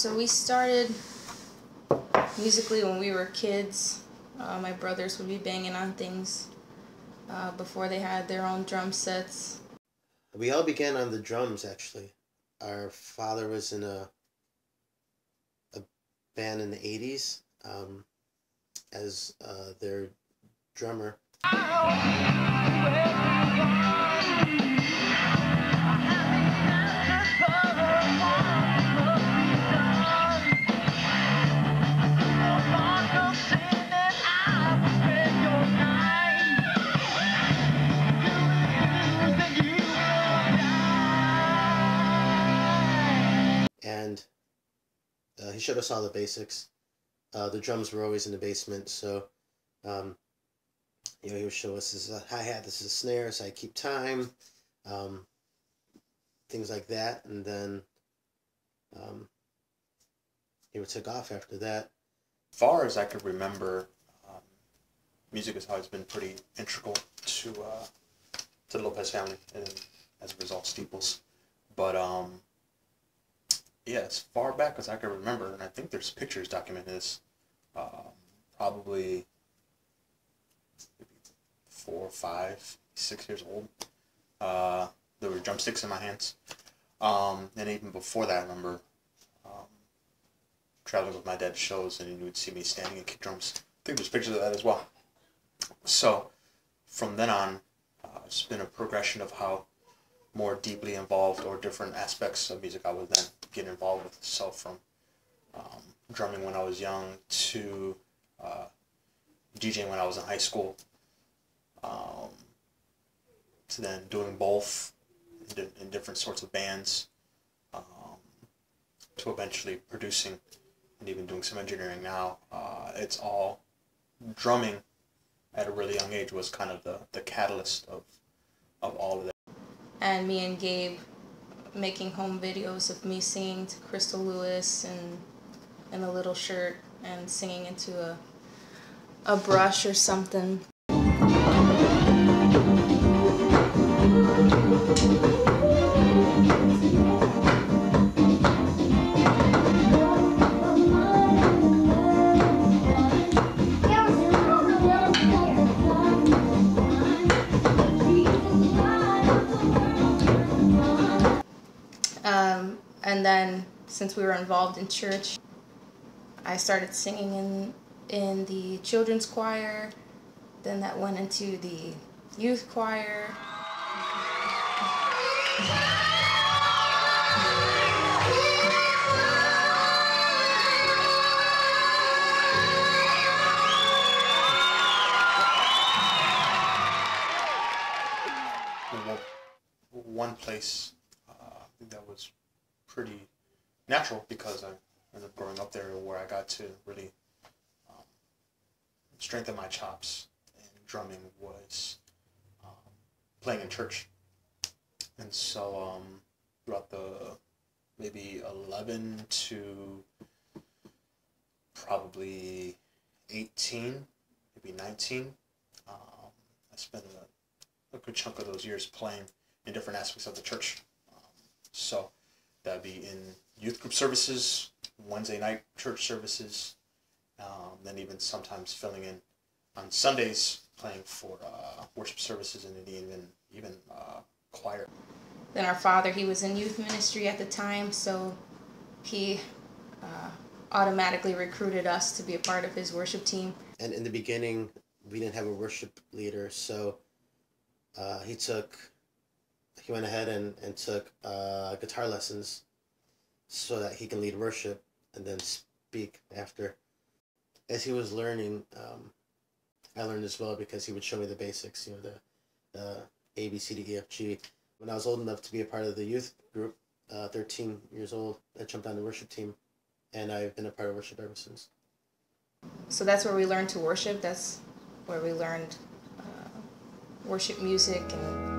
So we started musically when we were kids. My brothers would be banging on things before they had their own drum sets. We all began on the drums, actually. Our father was in a band in the 80s as their drummer. And he showed us all the basics. The drums were always in the basement, so he would show us this is a hi-hat, this is a snare, so I keep time, things like that, and then he would take off after that. As far as I could remember, music has always been pretty integral to the Lopez family, and as a result, Steeples. But yeah, as far back as I can remember, and I think there's pictures documenting this, probably maybe 4, 5, 6 years old. There were drumsticks in my hands. And even before that, I remember traveling with my dad to shows, and he would see me standing and kick drums. I think there's pictures of that as well. So from then on, it's been a progression of how more deeply involved or different aspects of music I would then get involved with. So from drumming when I was young to DJing when I was in high school, to then doing both in different sorts of bands, to eventually producing and even doing some engineering now. It's all drumming at a really young age was kind of the catalyst of all of that. And me and Gabe making home videos of me singing to Crystal Lewis and in a little shirt and singing into a brush or something. And then, since we were involved in church, I started singing in the children's choir. Then that went into the youth choir. One place that was pretty natural, because I ended up growing up there, where I got to really strengthen my chops in drumming, was playing in church. And so throughout the maybe 11 to probably 18, maybe 19, I spent a good chunk of those years playing in different aspects of the church. So that'd be in youth group services, Wednesday night church services, then even sometimes filling in on Sundays, playing for worship services, and even choir. Then our father, he was in youth ministry at the time, so he automatically recruited us to be a part of his worship team. And in the beginning, we didn't have a worship leader, so he went ahead and took guitar lessons so that he can lead worship and then speak after. As he was learning, I learned as well, because he would show me the basics, the A, B, C, D, E, F, G. When I was old enough to be a part of the youth group, 13 years old, I jumped on the worship team, and I've been a part of worship ever since. So that's where we learned to worship. That's where we learned worship music and